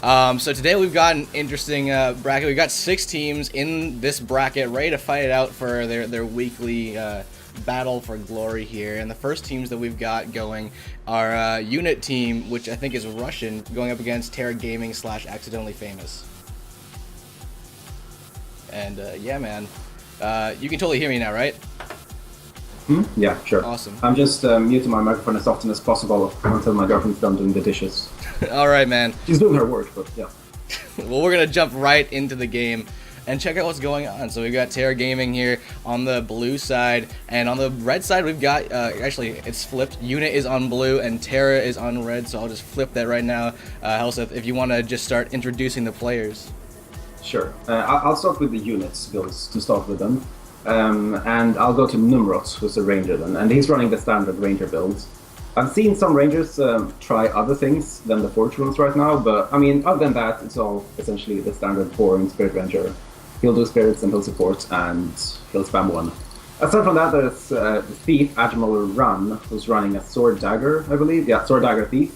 So today we've got an interesting bracket. We've got 6 teams in this bracket ready to fight it out for their weekly battle for glory here. And the first teams that we've got going are Unit Team, which I think is Russian, going up against Tera Gaming / Accidentally Famous. And yeah, man, you can totally hear me now, right? Yeah, sure. Awesome. I'm just muting my microphone as often as possible until my girlfriend's done doing the dishes. All right, man. She's doing her work, but yeah. Well, we're gonna jump right into the game and check out what's going on. So we've got Tera Gaming here on the blue side, and on the red side we've got actually it's flipped. Unit is on blue and Tera is on red. So I'll just flip that right now. Helseth, if you want to just start introducing the players. Sure. I'll start with the units builds to start with them. And I'll go to Numrot, who's a ranger then, and he's running the standard ranger build. I've seen some rangers try other things than the forge ones right now, but I mean, other than that, it's all essentially the standard boring spirit ranger. He'll do spirits and he'll support, and he'll spam one. Aside from that, there's the thief, Admiral Run, who's running a sword dagger, I believe. Yeah, sword dagger thief.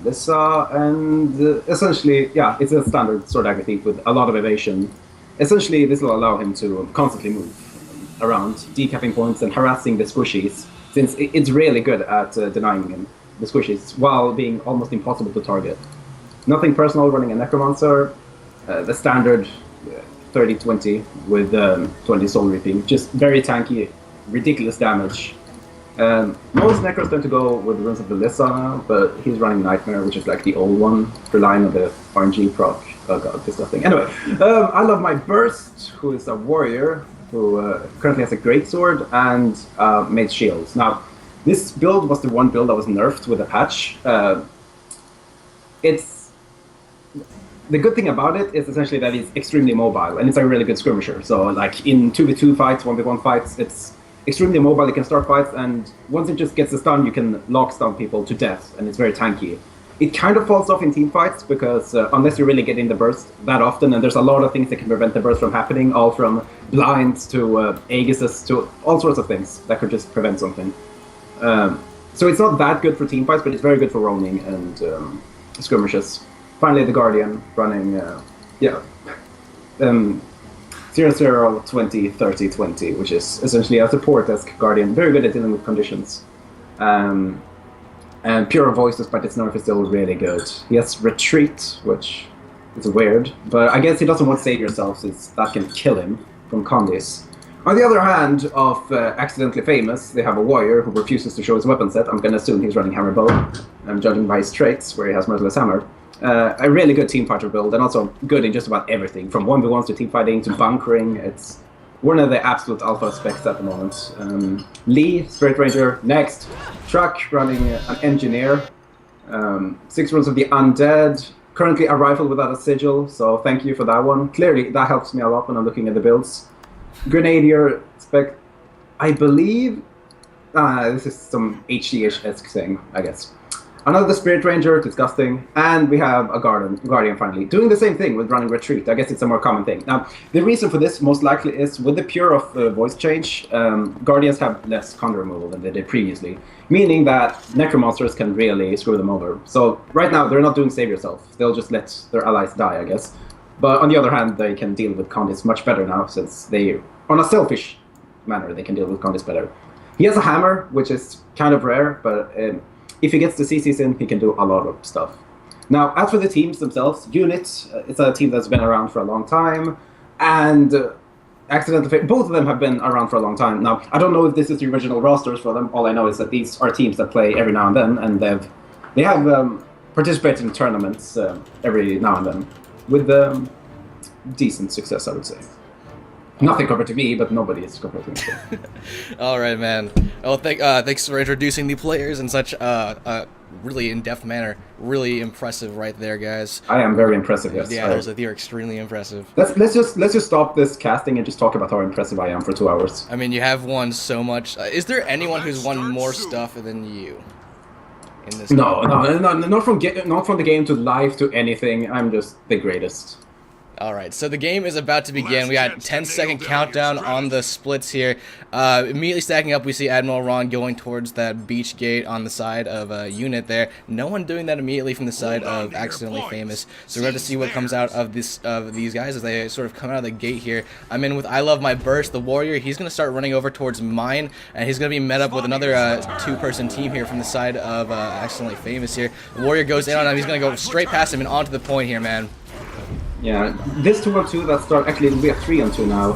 Essentially, yeah, it's a standard sword dagger thief with a lot of evasion. Essentially, this will allow him to constantly move around, decapping points and harassing the squishies, since it's really good at denying him the squishies, while being almost impossible to target. Nothing personal, running a Necromancer, the standard 30-20 with 20 soul reaping, just very tanky, ridiculous damage. Most Necros tend to go with Runes of Belissa, but he's running Nightmare, which is like the old one, relying on the RNG proc. Oh god, this stuff thing. Anyway, I love my Burst, who is a warrior, who currently has a greatsword and made shields. Now, this build was the one build that was nerfed with a patch. The good thing about it is essentially that it's extremely mobile, and it's a really good skirmisher. So, like, in 2v2 fights, 1v1 fights, it's extremely mobile. You can start fights, and once it just gets a stun, you can lock stun people to death, and it's very tanky. It kind of falls off in team fights, because unless you really get in the burst that often, and there's a lot of things that can prevent the burst from happening, all from blinds to Aegises to all sorts of things that could just prevent something. So it's not that good for team fights, but it's very good for roaming and skirmishes. Finally, the Guardian running, 0-0-20-30-20, which is essentially a support-esque Guardian, very good at dealing with conditions. And Pure Voice, despite its nerf, is still really good. He has Retreat, which is weird, but I guess he doesn't want to save yourself, since that can kill him from Condis. On the other hand, of Accidentally Famous, they have a warrior who refuses to show his weapon set. I'm gonna assume he's running Hammer Bow. I'm judging by his traits, where he has Merciless Hammer. A really good team fighter build, and also good in just about everything, from 1v1s to team fighting to bunkering. It's one of the absolute alpha specs at the moment. Lee, Spirit Ranger, next. Truck running an Engineer. 6 runes of the Undead. Currently a rifle without a sigil, so thank you for that one. Clearly, that helps me a lot when I'm looking at the builds. Grenadier, spec. I believe this is some HG-esque thing, I guess. Another Spirit Ranger, disgusting, and we have a Guardian finally, doing the same thing with running Retreat. I guess it's a more common thing. Now, the reason for this most likely is with the Pure of voice change, Guardians have less con removal than they did previously, meaning that Necromancers can really screw them over. So right now, they're not doing save yourself. They'll just let their allies die, I guess. But on the other hand, they can deal with Condis much better now, since they, on a selfish manner, they can deal with Condis better. He has a hammer, which is kind of rare, but if he gets the CCs in, he can do a lot of stuff. Now, as for the teams themselves, Unit, it's a team that's been around for a long time, and Accidentally, both of them have been around for a long time. Now, I don't know if this is the original rosters for them. All I know is that these are teams that play every now and then, and they have participated in tournaments every now and then, with decent success, I would say. Nothing compared to me, but nobody is compared to me. All right, man. Well, thanks for introducing the players in such a really in-depth manner. Really impressive, right there, guys. I am very impressive. Yes. Yeah, you're extremely impressive. Let's just stop this casting and just talk about how impressive I am for 2 hours. I mean, you have won so much. Is there anyone who's won more stuff than you in this? No, not from the game to life to anything. I'm just the greatest. All right, so the game is about to begin. We got 10-second countdown on the splits here. Immediately stacking up, we see Admiral Ron going towards that beach gate on the side of Unit there. No one doing that immediately from the side of Accidentally Famous. So we're about to see what comes out of these guys as they sort of come out of the gate here. I'm in with I Love My Burst, the Warrior. He's going to start running over towards mine, and he's going to be met up with another two-person team here from the side of Accidentally Famous here. The Warrior goes in on him. He's going to go straight past him and onto the point here, man. Yeah, this 2-on-2 that start actually it'll be a 3-on-2 now.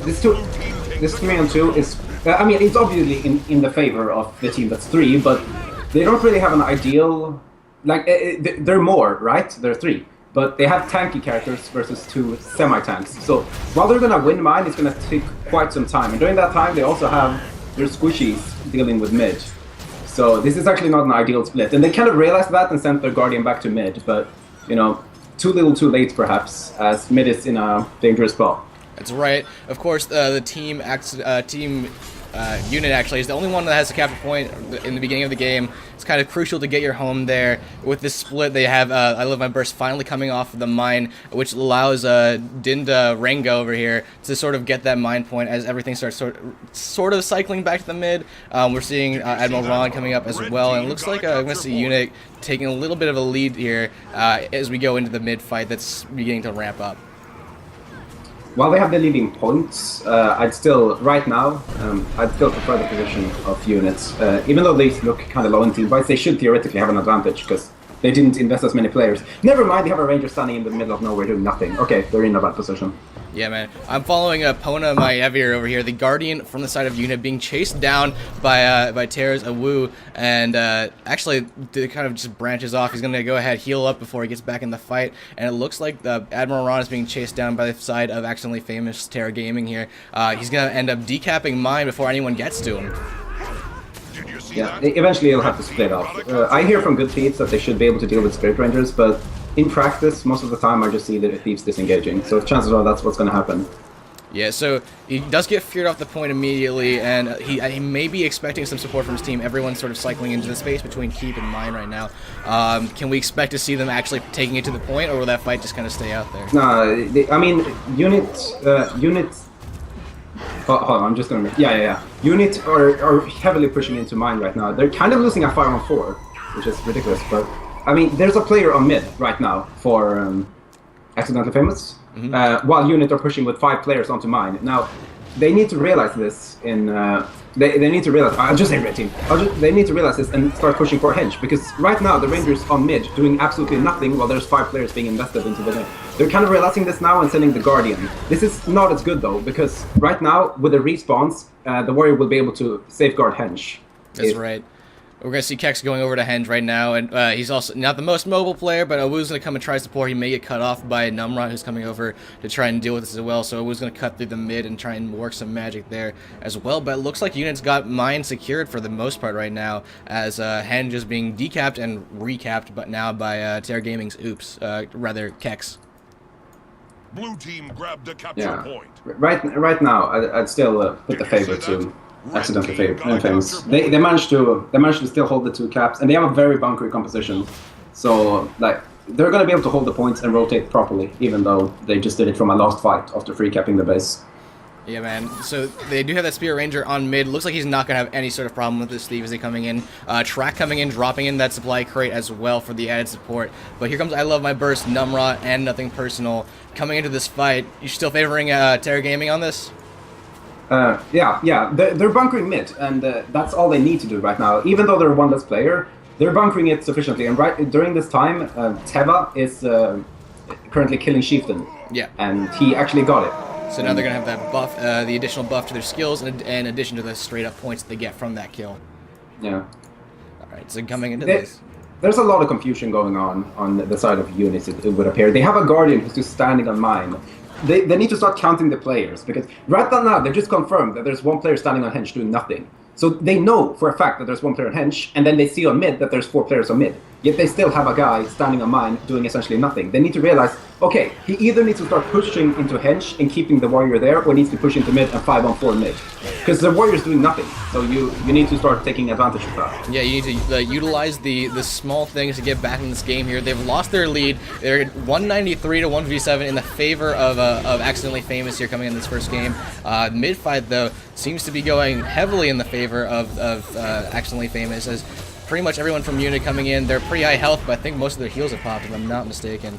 This 3-on-2 is I mean it's obviously in the favor of the team that's 3, but they don't really have an ideal like they're more, right? They're 3, but they have tanky characters versus 2 semi-tanks. So while they're gonna win mine, it's gonna take quite some time, and during that time they also have their squishies dealing with mid. So this is actually not an ideal split, and they kind of realized that and sent their Guardian back to mid, but you know, too little too late perhaps, as mid is in a dangerous spot. That's right. Of course, the team Unit actually is the only one that has a capture point in the beginning of the game. It's kind of crucial to get your home there. With this split, they have I Love My Burst finally coming off of the mine, which allows Dinda Renga over here to sort of get that mine point as everything starts sort of cycling back to the mid. We're seeing Admiral Ron coming up as well, and it looks like I'm going to see Unit taking a little bit of a lead here as we go into the mid fight that's beginning to ramp up. While they have the leading points, I'd still, right now, I'd still prefer the position of Units. Even though they look kind of low in team fights, they should theoretically have an advantage because they didn't invest as many players. Never mind, they have a Ranger standing in the middle of nowhere doing nothing. Okay, they're in a bad position. Yeah, man. I'm following Pona, my Evier over here, the Guardian from the side of Unit, being chased down by Tera's Awu, and actually it kind of just branches off. He's going to go ahead, heal up before he gets back in the fight, and it looks like Admiral Ron is being chased down by the side of Accidentally Famous Tera Gaming here. He's going to end up decapping mine before anyone gets to him. Yeah, eventually he'll have to split up. I hear from good thieves that they should be able to deal with Spirit Rangers, but in practice, most of the time I just see the thieves disengaging, so chances are that's what's going to happen. Yeah, so he does get feared off the point immediately, and he may be expecting some support from his team. Everyone's sort of cycling into the space between Keep and Mine right now. Can we expect to see them actually taking it to the point, or will that fight just kind of stay out there? No, I mean, Unit... Hold on, I'm just gonna make... Yeah. Unit are heavily pushing into Mine right now. They're kind of losing a 5-on-4, which is ridiculous, but... I mean, there's a player on mid right now for Accidentally Famous, while Unit are pushing with 5 players onto Mine. Now, they need to realize this in... They need to realize... I'll just say red team. They need to realize this and start pushing for Henge, because right now the Rangers on mid doing absolutely nothing while there's 5 players being invested into the game. They're kind of realizing this now and sending the Guardian. This is not as good though, because right now, with the respawns, the Warrior will be able to safeguard Henge. That's right. We're going to see Kex going over to Henge right now, and he's also not the most mobile player, but Awu's going to come and try support. He may get cut off by Numra, who's coming over to try and deal with this as well, so Awu's going to cut through the mid and try and work some magic there as well, but it looks like Unit's got mine secured for the most part right now, as Henge is being decapped and recapped, but now by Tera Gaming's rather Kex. Blue team grabbed the capture point. Right now, I'd still put the favor to Accidentally Famous. They managed to still hold the 2 caps, and they have a very bunkery composition. So like they're gonna be able to hold the points and rotate properly, even though they just did it from a last fight after free capping the base. Yeah, man. So they do have that Spirit Ranger on mid. Looks like he's not going to have any sort of problem with this Steve as they coming in. Track coming in, dropping in that supply crate as well for the added support. But here comes I Love My Burst, Numra, and Nothing Personal coming into this fight. You still favoring Tera Gaming on this? Yeah. They're bunkering mid, and that's all they need to do right now. Even though they're one less player, they're bunkering it sufficiently. And during this time, Teva is currently killing Chieftain. Yeah. And he actually got it. So now they're going to have that buff, the additional buff to their skills, in addition to the straight-up points that they get from that kill. Yeah. Alright, so coming into this... There's a lot of confusion going on the side of units, it would appear. They have a Guardian who's just standing on mine. They need to start counting the players, because right now they just confirmed that there's 1 player standing on Henge doing nothing. So they know for a fact that there's 1 player on Henge, and then they see on mid that there's 4 players on mid. Yet they still have a guy standing on mine doing essentially nothing. They need to realize, okay, he either needs to start pushing into Henge and keeping the warrior there, or needs to push into mid and 5-on-4 mid. Because the warrior's doing nothing, so you need to start taking advantage of that. Yeah, you need to utilize the small things to get back in this game here. They've lost their lead. They're 193 to 157 in the favor of Accidentally Famous here coming in this first game. Mid fight though seems to be going heavily in the favor of Accidentally Famous, as pretty much everyone from unit coming in. They're pretty high health, but I think most of their heals have popped, if I'm not mistaken.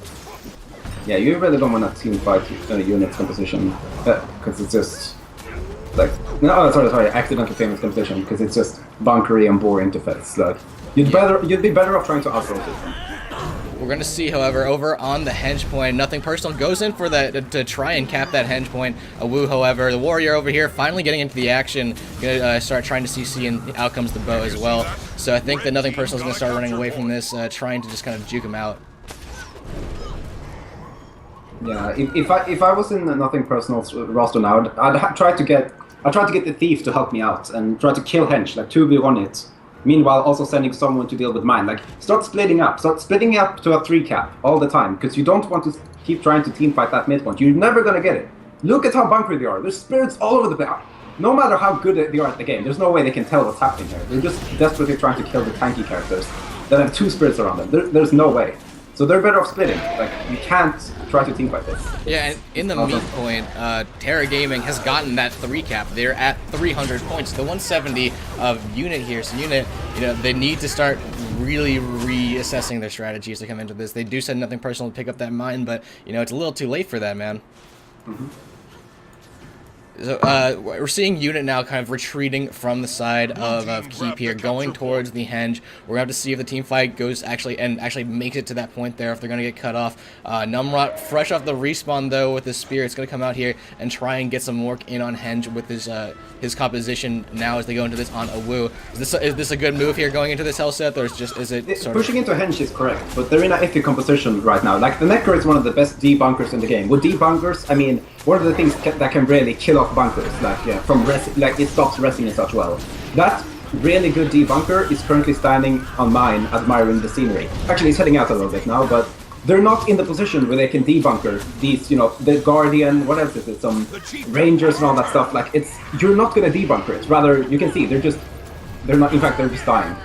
Yeah, you really don't want to team fight units composition, because it's just like sorry, Accidentally Famous composition, because it's just bunkery and boring to face. Like you'd be better off trying to out-rotate them. We're going to see, however, over on the Henge point, nothing personal goes in for that to try and cap that Henge point. Wu, however, the warrior over here finally getting into the action, going to start trying to CC, and out comes the bow as well. So I think that nothing personal is going to start running away from this, trying to just kind of juke him out. Yeah, if I was in Nothing Personal's roster now, I'd try to get the thief to help me out and try to kill Henge, like 2v1 it. Meanwhile, also sending someone to deal with mine. Like, start splitting up to a 3 cap all the time, because you don't want to keep trying to team fight that mid point. You're never gonna get it. Look at how bunkery they are. There's spirits all over the place. No matter how good they are at the game, there's no way they can tell what's happening here. They're just desperately trying to kill the tanky characters that have 2 spirits around them. There's no way. So they're better off splitting. Like, you can't try to team fight this. Yeah, and in the meat point, Tera Gaming has gotten that 3 cap. They're at 300 points. The 170 of unit here. So unit, they need to start really reassessing their strategies to come into this. They do send Nothing Personal to pick up that mine, but it's a little too late for that, man. Mm-hmm. So we're seeing unit now kind of retreating from the side of Keep here, going towards the Henge. We're gonna have to see if the team fight goes actually makes it to that point there, if they're gonna get cut off. Numrot, fresh off the respawn though with his spear, it's gonna come out here and try and get some work in on Henge with his composition now as they go into this on Wu. Is this a good move here going into this hell set, or is it sort pushing into Henge is correct, but they're in an iffy composition right now. Like, the Necro is one of the best debunkers in the game. With debunkers, I mean, one of the things that can really kill off bunkers, from it stops resing in such well. That really good debunker is currently standing on mine, admiring the scenery. Actually, he's heading out a little bit now, but they're not in the position where they can debunker these, the Guardian, what else is it, some Rangers and all that stuff. Like, you're not gonna debunker it. Rather, you can see, they're just dying.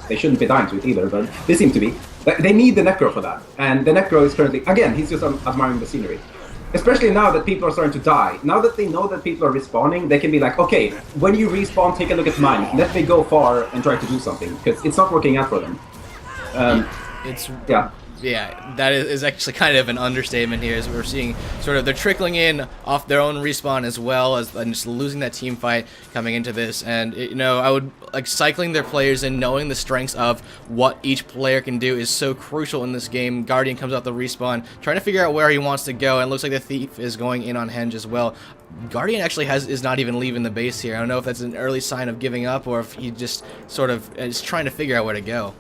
They shouldn't be dying to it either, but they seem to be. They need the Necro for that. And the Necro is currently, again, he's just admiring the scenery. Especially now that people are starting to die. Now that they know that people are respawning, they can be like, okay, when you respawn, take a look at mine. Let me go far and try to do something, because it's not working out for them. Yeah, that is actually kind of an understatement here, as we're seeing sort of they're trickling in off their own respawn as well as and just losing that team fight coming into this. And I would like cycling their players in, knowing the strengths of what each player can do is so crucial in this game. Guardian comes out the respawn, trying to figure out where he wants to go, and it looks like the Thief is going in on Henge as well. Guardian actually is not even leaving the base here. I don't know if that's an early sign of giving up, or if he just sort of is trying to figure out where to go.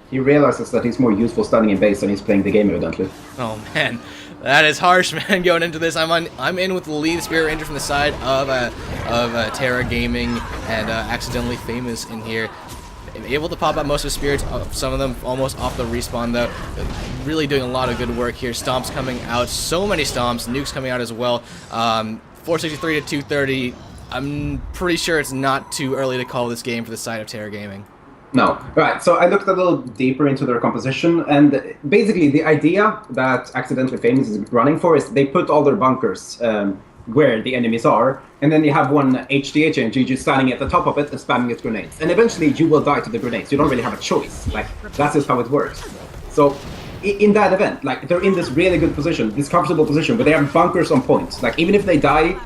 He realizes that he's more useful standing in base than he's playing the game, evidently. Oh man, that is harsh, man. Going into this, I'm in with the lead Spirit Ranger from the side of Tera Gaming and Accidentally Famous in here. Able to pop out most of the spirits, some of them almost off the respawn though. Really doing a lot of good work here. Stomps coming out, so many stomps. Nukes coming out as well. 463 to 230. I'm pretty sure it's not too early to call this game for the side of Tera Gaming. No. Right, so I looked a little deeper into their composition, and basically the idea that Accidentally Famous is running for is they put all their bunkers where the enemies are, and then you have one HDH engine just standing at the top of it and spamming its grenades. And eventually you will die to the grenades. You don't really have a choice. Like, that's just how it works. So in that event, like, they're in this really good position, this comfortable position, where they have bunkers on point. Like, even if they die,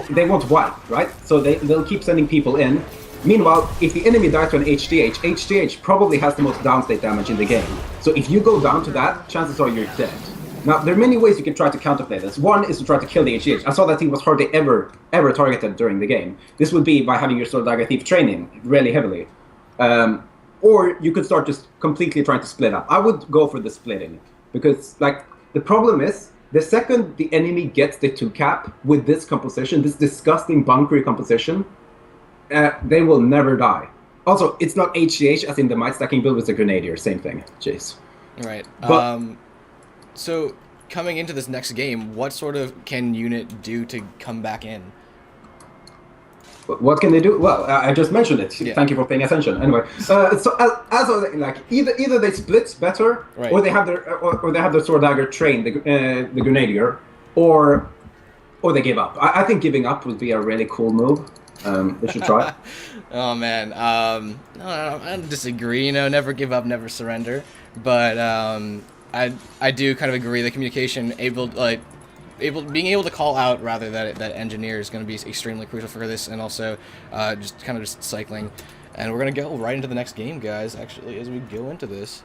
they won't wipe, right? So they'll keep sending people in. Meanwhile, if the enemy dies to an HDH probably has the most downstate damage in the game. So if you go down to that, chances are you're dead. Now, there are many ways you can try to counterplay this. One is to try to kill the HDH. I saw that he was hardly ever targeted during the game. This would be by having your Sword Dagger Thief training really heavily. Or you could start just completely trying to split up. I would go for the splitting. Because, like, the problem is, the second the enemy gets the 2 cap with this composition, this disgusting bunkery composition, they will never die. Also, it's not HGH as in the might stacking build with the Grenadier. Same thing, Jace. Right. But, So coming into this next game, what sort of can Unit do to come back in? what can they do? Well, I just mentioned it. Yeah. Thank you for paying attention. Anyway, so as like either they split better, Right. or they have their sword dagger train the Grenadier, or they give up. I think giving up would be a really cool move. They should try. Oh man, no, I disagree. You know, never give up, never surrender. But I do kind of agree. The communication, being able to call out rather that engineer is going to be extremely crucial for this, and also just cycling. And we're gonna go right into the next game, guys. Actually, as we go into this.